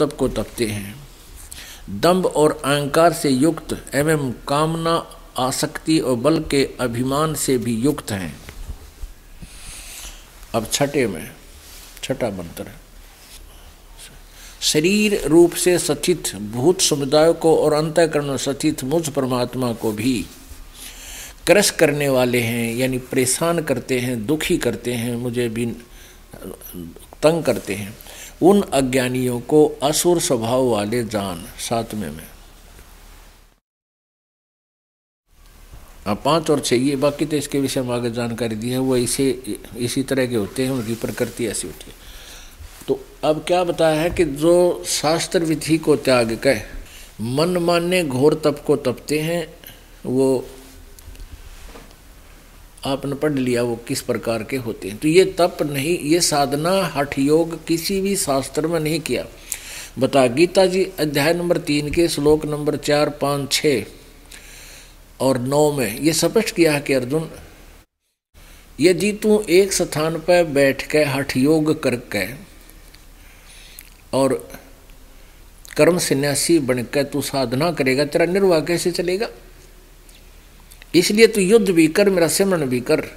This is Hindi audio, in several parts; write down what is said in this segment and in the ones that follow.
तप को तपते हैं। दंभ और अहंकार से युक्त एवं कामना, आसक्ति और बल के अभिमान से भी युक्त हैं। अब छठे में छठा मंत्र है, शरीर रूप से स्थित भूत समुदाय को और अंतःकरण में स्थित मुझ परमात्मा को भी क्रश करने वाले हैं, यानी परेशान करते हैं, दुखी करते हैं, मुझे भी तंग करते हैं। उन अज्ञानियों को असुर स्वभाव वाले जान। सातवें में 5 और 6 ये बाकी तो इसके विषय में आगे जानकारी दी है, वो इसी तरह के होते हैं, उनकी प्रकृति ऐसी होती है। तो अब क्या बताया है कि जो शास्त्र विधि को त्याग कर मन माने घोर तप को तपते हैं, वो आपने पढ़ लिया वो किस प्रकार के होते हैं। तो ये तप नहीं, ये साधना हठ योग किसी भी शास्त्र में नहीं किया। बता गीता जी अध्याय नंबर 3 के श्लोक नंबर 4, 5, 6 और 9 में ये स्पष्ट किया है कि अर्जुन, यदि तू एक स्थान पर बैठ कर हठ योग करके और कर्म सन्यासी बनकर तू साधना करेगा, तेरा निर्वाह कैसे चलेगा? इसलिए तू युद्ध भी कर, मेरा सिमरन भी कर।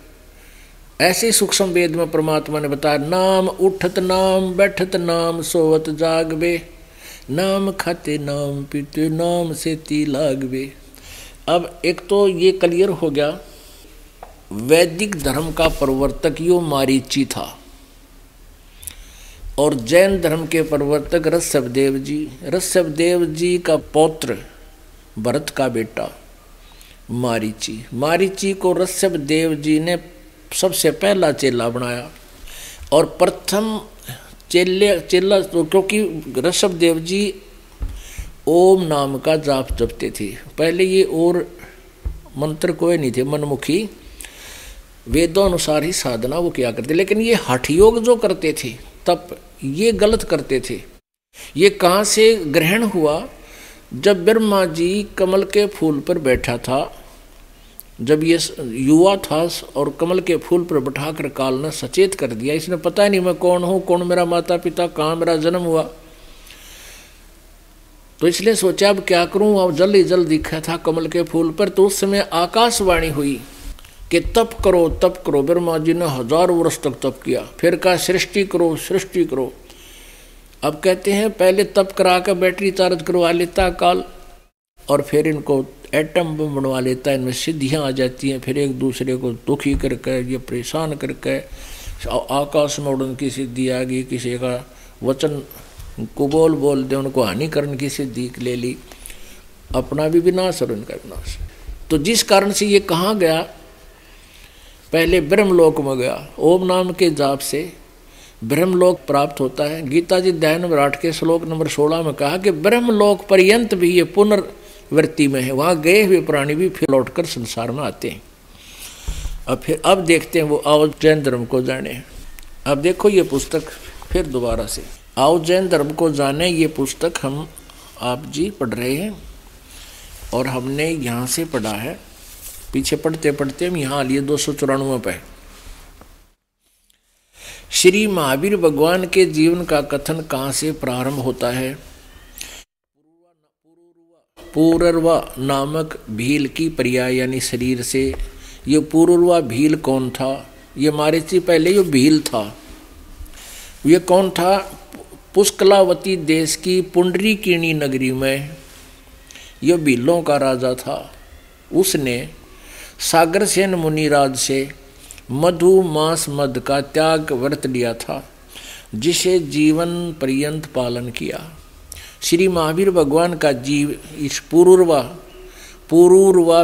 ऐसे सूक्ष्म वेद में परमात्मा ने बताया, नाम उठत नाम बैठत नाम सोवत जागबे, नाम खाते नाम पीते नाम से ती लागबे। अब एक तो ये क्लियर हो गया, वैदिक धर्म का प्रवर्तक यो मारीची था और जैन धर्म के प्रवर्तक ऋषभदेव जी। ऋषभदेव जी का पौत्र भरत का बेटा मारीची। मारीची को ऋषभदेव जी ने सबसे पहला चेला बनाया और प्रथम चेला तो क्योंकि ऋषभदेव जी ओम नाम का जाप जपते थे। पहले ये और मंत्र कोई नहीं थे, मनमुखी वेदों अनुसार ही साधना वो किया करते। लेकिन ये हठ योग जो करते थे तब ये गलत करते थे। ये कहाँ से ग्रहण हुआ? जब ब्रह्मा जी कमल के फूल पर बैठा था, जब ये युवा था और कमल के फूल पर बैठाकर काल ने सचेत कर दिया, इसने पता नहीं मैं कौन हूँ, कौन मेरा माता पिता, कहाँ मेरा जन्म हुआ। तो इसलिए सोचा अब क्या करूँ, अब जल्द ही जल्द दिखा था कमल के फूल पर। तो उस समय आकाशवाणी हुई कि तप करो तप करो। ब्रह्मा जी ने 1000 वर्ष तक तप किया, फिर कहा सृष्टि करो सृष्टि करो। अब कहते हैं पहले तप करा कर बैटरी चार्ज करवा लेता काल और फिर इनको एटम बम बनवा लेता है, इनमें सिद्धियाँ आ जाती हैं। फिर एक दूसरे को दुखी करके ये परेशान करके आकाश में उड़न की सिद्धि आ गई, किसी का वचन कुबोल बोल दे उनको हानिकरण की सिद्धि ले ली, अपना भी विनाश और उनका विनाश। तो जिस कारण से ये कहाँ गया, पहले ब्रह्मलोक में गया। ओम नाम के जाप से ब्रह्मलोक प्राप्त होता है। गीता जी अध्याय नंबर 8 के श्लोक नंबर 16 में कहा कि ब्रह्मलोक पर्यंत भी ये पुनर्वृत्ति में है, वहाँ गए हुए प्राणी भी फिर लौटकर संसार में आते हैं। अब देखते हैं वो आओ जैन धर्म को जाने। अब देखो ये पुस्तक फिर दोबारा से आओ जैन धर्म को जाने, ये पुस्तक हम आप जी पढ़ रहे हैं और हमने यहाँ से पढ़ा है। पीछे पढ़ते पढ़ते हम यहाँ लिए 294 पे। श्री महावीर भगवान के जीवन का कथन कहाँ से प्रारंभ होता है? पूर्वा नामक भील की पर्याय यानी शरीर से। ये पूर्वा भील कौन था? ये मारीची पहले ये भील था। ये कौन था? पुष्कलावती देश की पुंडरीकिणी नगरी में यह भीलों का राजा था। उसने सागरसेन मुनिराज से मधु मांस मद का त्याग व्रत लिया था, जिसे जीवन पर्यंत पालन किया। श्री महावीर भगवान का जीव इस पूर्वा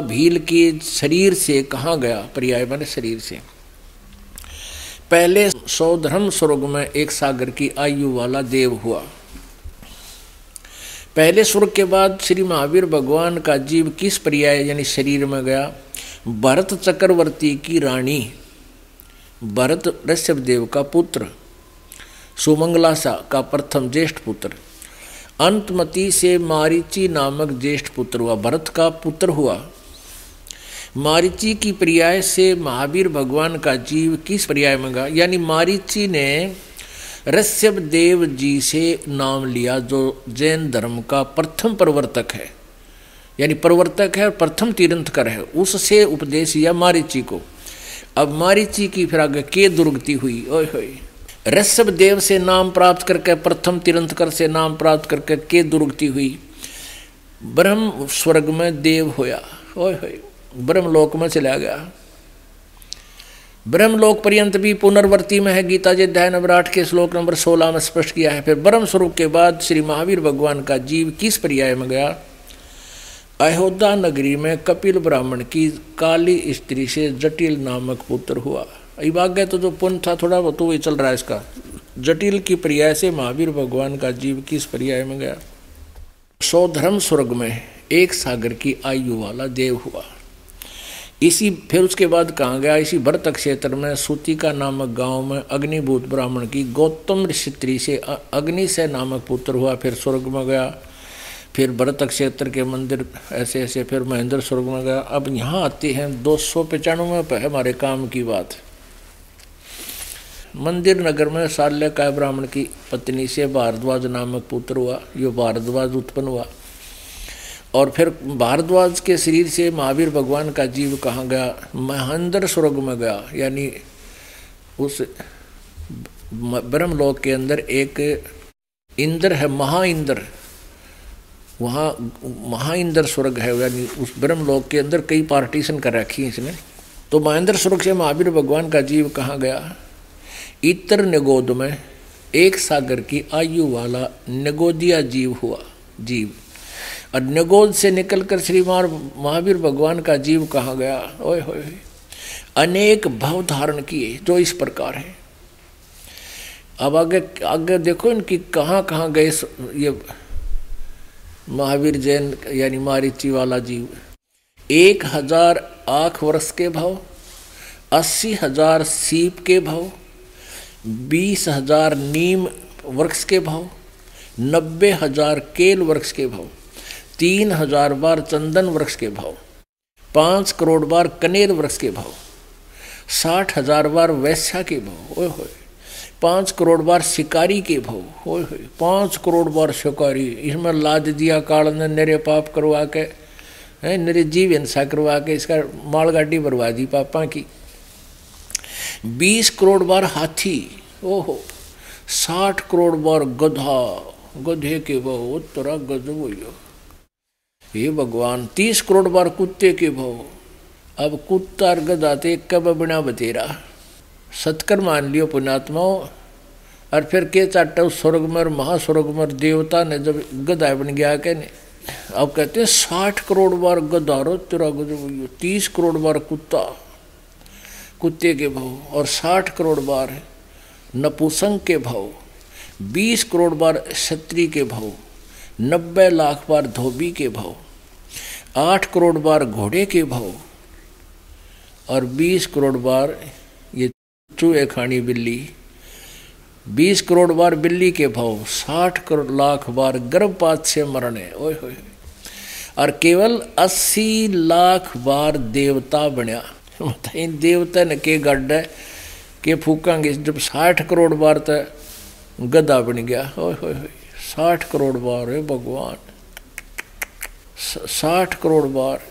भील के शरीर से कहाँ गया? पर्याय माने शरीर से। पहले सौधर्म स्वर्ग में एक सागर की आयु वाला देव हुआ। पहले स्वर्ग के बाद श्री महावीर भगवान का जीव किस पर्याय यानी शरीर में गया? भरत चक्रवर्ती की रानी, भरत ऋषभदेव का पुत्र, सुमंगलासा का प्रथम ज्येष्ठ पुत्र, अंतमती से मारीची नामक ज्येष्ठ पुत्र हुआ। भरत का पुत्र हुआ। मारीची की पर्याय से महावीर भगवान का जीव किस पर्याय में गया? यानी मारीची ने ऋषभ देव जी से नाम लिया, जो जैन धर्म का प्रथम प्रवर्तक है, यानी प्रवर्तक है और प्रथम तीर्थंकर है, उससे उपदेश लिया मारीची को। अब मारीची की फिर आगे के दुर्गति हुई। ओए होए, ऋषभ देव से नाम प्राप्त करके, प्रथम तीर्थंकर से नाम प्राप्त करके के दुर्गति हुई। ब्रह्म स्वर्ग में देव होया। ओए होए, ब्रह्मलोक में चला गया। ब्रह्मलोक पर्यंत भी पुनर्वर्ती में है, गीता जी अध्याय नंबर 8 के श्लोक नंबर 16 में स्पष्ट किया है। फिर ब्रह्म स्वरूप के बाद श्री महावीर भगवान का जीव किस पर्याय में गया? अयोध्या नगरी में कपिल ब्राह्मण की काली स्त्री से जटिल नामक पुत्र हुआ। अब आगे तो जो पुण्य था थोड़ा बहुत तो वही चल रहा है इसका। जटिल की पर्याय से महावीर भगवान का जीव किस पर्याय में गया? सौधर्म स्वर्ग में एक सागर की आयु वाला देव हुआ। इसी फिर उसके बाद कहाँ गया? इसी भरत क्षेत्र में सूतिका नामक गांव में अग्निभूत ब्राह्मण की गौतम ऋषि से अग्नि से नामक पुत्र हुआ। फिर स्वर्ग में गया। फिर भरत क्षेत्र के मंदिर ऐसे ऐसे, फिर महेंद्र स्वर्ग में गया। अब यहाँ आते हैं 295 पे हमारे काम की बात। मंदिर नगर में शाल्यकाय ब्राह्मण की पत्नी से भारद्वाज नामक पुत्र हुआ। यो भारद्वाज उत्पन्न हुआ। और फिर भारद्वाज के शरीर से महावीर भगवान का जीव कहाँ गया? महेंद्र स्वर्ग में गया, यानी उस ब्रह्मलोक के अंदर एक इंद्र है, महाइंद्र, वहाँ महाइंद्र स्वर्ग है, यानी उस ब्रह्मलोक के अंदर कई पार्टीशन कर रखी है इसने। तो महेंद्र स्वर्ग से महावीर भगवान का जीव कहाँ गया? इतर निगोद में एक सागर की आयु वाला निगोदिया जीव हुआ। जीव और निगोद से निकलकर श्री महावीर भगवान का जीव कहाँ गया? ओए होए, अनेक भव धारण किए जो इस प्रकार है। अब आगे आगे देखो इनकी कहाँ कहाँ गए ये महावीर जैन यानी मारीची वाला जीव। 1000 आँख वर्ष के भाव, 80,000 सीप के भाव, 20,000 नीम वृक्ष के भाव, 90,000 केल वृक्ष के भाव, 3,000 बार चंदन वृक्ष के भाव, 5 करोड़ बार कनेर वृक्ष के भाव, 60,000 बार वैश्या के भाव, ओए होए, 5 करोड़ बार शिकारी के भाव, ओए होए, 5 करोड़ बार शिकारी। इसमें लाद दिया काल ने निरे पाप करवा के, निरे जीव हिंसा करवा के इसका मालगाड़ी बरवा दी पापा की। 20 करोड़ बार हाथी, ओहो, 60 करोड़ बार गधा, गधे के भाव, उत्तरा गजब हो ये भगवान। 30 करोड़ बार कुत्ते के भाव। अब कुत्ता और गधा ते कब बिना बतेरा सत्कर मान लियो पुण्यात्माओं। और फिर के चाटा स्वर्ग में और महास्वर्ग में देवता ने जब गधा बन गया के नहीं, अब कहते हैं 60 करोड़ बार गधा रो तेरा गजब, 30 करोड़ बार कुत्ता, कुत्ते के भाव, और 60 करोड़ बार नपुंसक के भाव, 20 करोड़ बार क्षत्रिय के भाव, 90 लाख बार धोबी के भाव, 8 करोड़ बार घोड़े के भाव, और 20 करोड़ बार ये चूहे खानी बिल्ली, 20 करोड़ बार बिल्ली के भाव, 60 करोड़ लाख बार गर्भपात से मरने, ओए होए, और केवल 80 लाख बार देवता बनया। बताइए देवता ने के गड्ढे के फूकांगे जब 60 करोड़ बार तक गधा बन गया। ओए होए, 60 करोड़ बार है भगवान, 60 करोड़ बार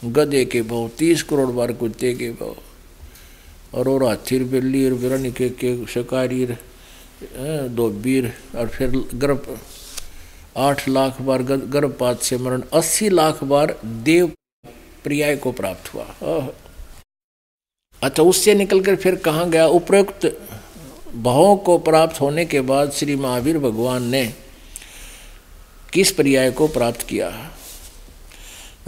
गधे के भाव, 30 करोड़ बार कुत्ते के भाव, और हाथी बिल्ली और बिरनी के शिकारी धोबीर, और फिर गर्भ 8 लाख बार गर्भपात से मरण, 80 लाख बार देव पर्याय को प्राप्त हुआ। अच्छा, उससे निकलकर फिर कहाँ गया? उपरोक्त भावों को प्राप्त होने के बाद श्री महावीर भगवान ने किस पर्याय को प्राप्त किया?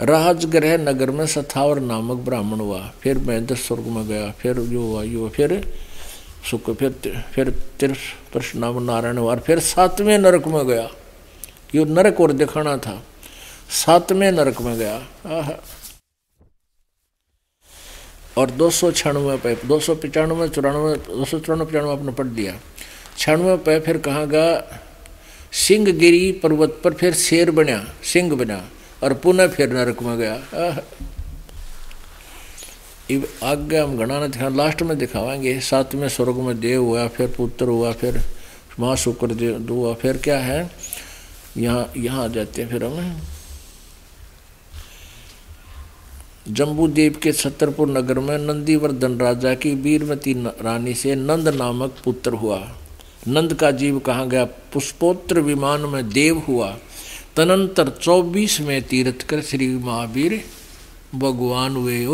राजगृह नगर में सथावर नामक ब्राह्मण हुआ। फिर महेंद्र स्वर्ग में गया। फिर जो हुआ यो, फिर सुख, फिर तीर्थ नाम नारायण हुआ। फिर 7वें नरक में गया। यो नरक और दिखाना था, 7वें नरक में गया। और 296 पे 295 94 294 95 आपने पढ़ दिया। 96 पे फिर कहाँ गया? सिंहगिरी पर्वत पर फिर शेर बना, सिंह बना, और पुनः फिर नरक में गया। आगे हम घना न दिखा, लास्ट में दिखावाएंगे। 7वें स्वर्ग में देव हुआ, फिर पुत्र हुआ, फिर माँ शुक्र दुआ। फिर क्या है, यहाँ आ जाते हैं फिर हम जम्बूद्वीप के छतरपुर नगर में नंदीवर्धन राजा की वीरमती रानी से नंद नामक पुत्र हुआ। नंद का जीव कहाँ गया, पुष्पोत्र विमान में देव हुआ। तदनंतर 24 में तीर्थ कर श्री महावीर भगवान हुए।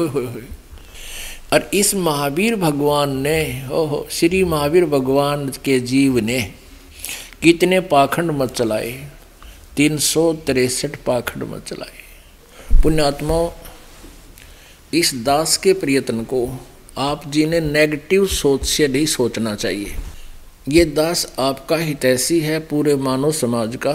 और इस महावीर भगवान ने श्री महावीर भगवान के जीव ने कितने पाखंड मत चलाए, 363 पाखंड मत चलाए। पुण्यात्माओं, इस दास के प्रयत्न को आप जी ने नेगेटिव सोच से नहीं सोचना चाहिए। ये दास आपका हितैषी है, पूरे मानव समाज का।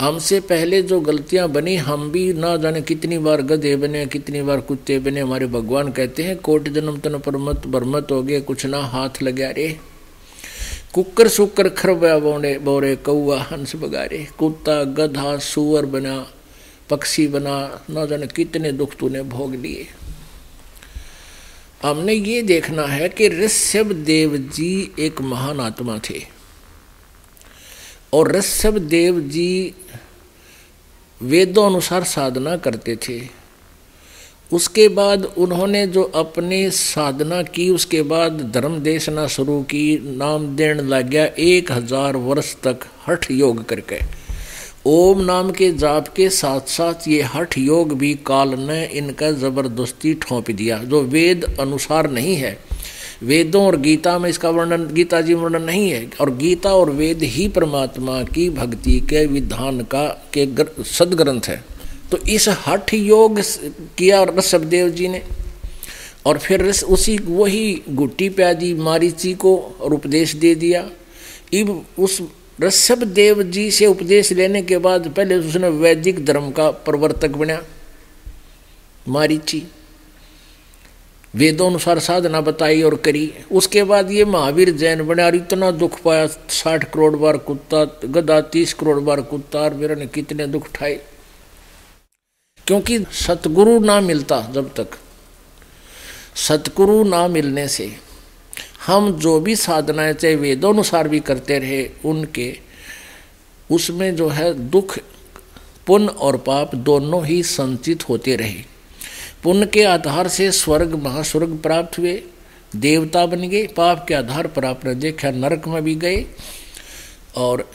हमसे पहले जो गलतियां बनी, हम भी ना जाने कितनी बार गधे बने, कितनी बार कुत्ते बने। हमारे भगवान कहते हैं कोटि जन्म तन पर मत बरमत हो गए, कुछ ना हाथ लगा रे। कुकर सुकर खरबा बोने बोरे, कौआ हंस बगारे, कुत्ता गधा सुअर बना, पक्षी बना, ना जाने कितने दुख तूने भोग लिए। हमने ये देखना है कि ऋषभ देव जी एक महान आत्मा थे और ऋषभ देव जी वेदों अनुसार साधना करते थे। उसके बाद उन्होंने जो अपनी साधना की, उसके बाद धर्म देशना शुरू की, नाम देने लग गया 1000 वर्ष तक हठ योग करके। ओम नाम के जाप के साथ साथ ये हठ योग भी काल ने इनका जबरदस्ती ठोंप दिया, जो वेद अनुसार नहीं है। वेदों और गीता में इसका वर्णन, गीता जी वर्णन नहीं है। और गीता और वेद ही परमात्मा की भक्ति के विधान का के सदग्रंथ है। तो इस हठ योग किया ऋषभदेव जी ने, और फिर उसी वही गुट्टी प्यादी मारीची को और उपदेश दे दिया। इब उस ऋषभदेव जी से उपदेश लेने के बाद पहले उसने वैदिक धर्म का प्रवर्तक बना मारीची, वेदों अनुसार साधना बताई और करी। उसके बाद ये महावीर जैन बने और इतना दुख पाया, 60 करोड़ बार कुत्ता गधा, 30 करोड़ बार कुत्ता, और मेरे ने कितने दुख उठाए। क्योंकि सतगुरु ना मिलता, जब तक सतगुरु ना मिलने से हम जो भी साधनाएं चाहे वेदों अनुसार भी करते रहे, उनके उसमें जो है दुख, पुण्य और पाप दोनों ही संचित होते रहे। पुण्य के आधार से स्वर्ग महास्वर्ग प्राप्त हुए, देवता बन गए। पाप के आधार पर आपने देखा नरक में भी गए, और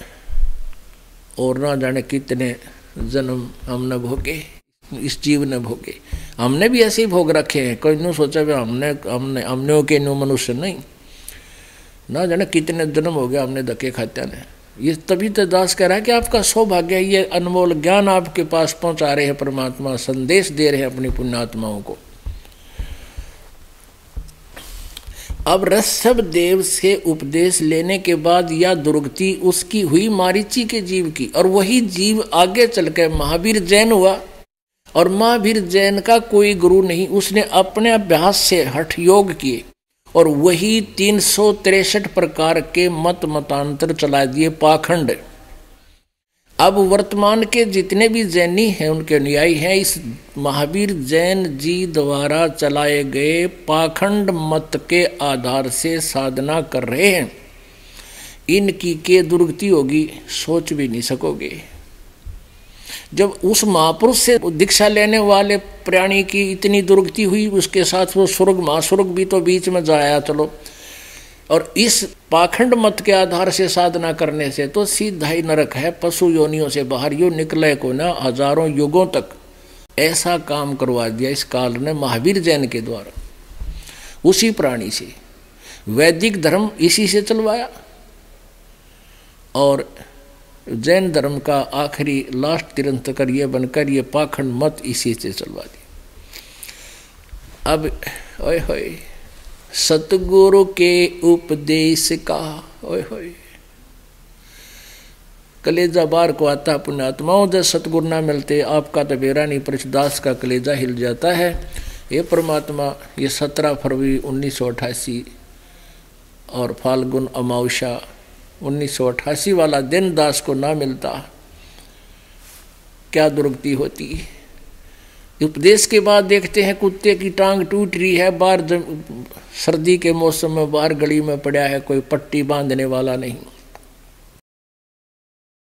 ना जाने कितने जन्म हमने भोगे, इस जीव ने भोगे। हमने भी ऐसे ही भोग रखे हैं। कोई नहीं सोचा हमने के नो मनुष्य नहीं, ना जाने कितने जन्म हो गया हमने धक्के खाते ने। ये तभी तो दास कह रहा है कि आपका सौभाग्य है, ये अनमोल ज्ञान आपके पास पहुंचा रहे हैं परमात्मा, संदेश दे रहे हैं अपनी पुण्यात्माओं को। अब ऋषभ देव से उपदेश लेने के बाद यह दुर्गति उसकी हुई मारीची के जीव की, और वही जीव आगे चल के महावीर जैन हुआ। और महावीर जैन का कोई गुरु नहीं, उसने अपने अभ्यास से हठ योग किए और वही 363 प्रकार के मतांतर चला दिए, पाखंड। अब वर्तमान के जितने भी जैनी हैं, उनके अनुयायी हैं, इस महावीर जैन जी द्वारा चलाए गए पाखंड मत के आधार से साधना कर रहे हैं। इनकी के दुर्गति होगी सोच भी नहीं सकोगे। जब उस महापुरुष से दीक्षा लेने वाले प्राणी की इतनी दुर्गति हुई, उसके साथ वो स्वर्ग महास्वर्ग भी तो बीच में जाया। चलो, और इस पाखंड मत के आधार से साधना करने से तो सीधा ही नरक है। पशु योनियों से बाहर यो निकले को ना, हजारों युगों तक ऐसा काम करवा दिया इस काल ने महावीर जैन के द्वारा। उसी प्राणी से वैदिक धर्म इसी से चलवाया, और जैन धर्म का आखिरी लास्ट तीर्थंकर ये बनकर ये पाखंड मत इसी से चलवा दी। अब ओए होए सतगुरु के उपदेश का, ओए होए कलेजा बार को आता। पुण्यात्माओं, जब सतगुरु ना मिलते आपका तो बेरा नहीं, परशुदास का कलेजा हिल जाता है। ये परमात्मा, ये 17 फरवरी 1988 और फाल्गुन अमावस्या 1988 वाला दिन दास को ना मिलता, क्या दुर्गति होती। उपदेश के बाद देखते हैं कुत्ते की टांग टूट रही है, बाहर सर्दी के मौसम में बाहर गली में पड़ा है, कोई पट्टी बांधने वाला नहीं।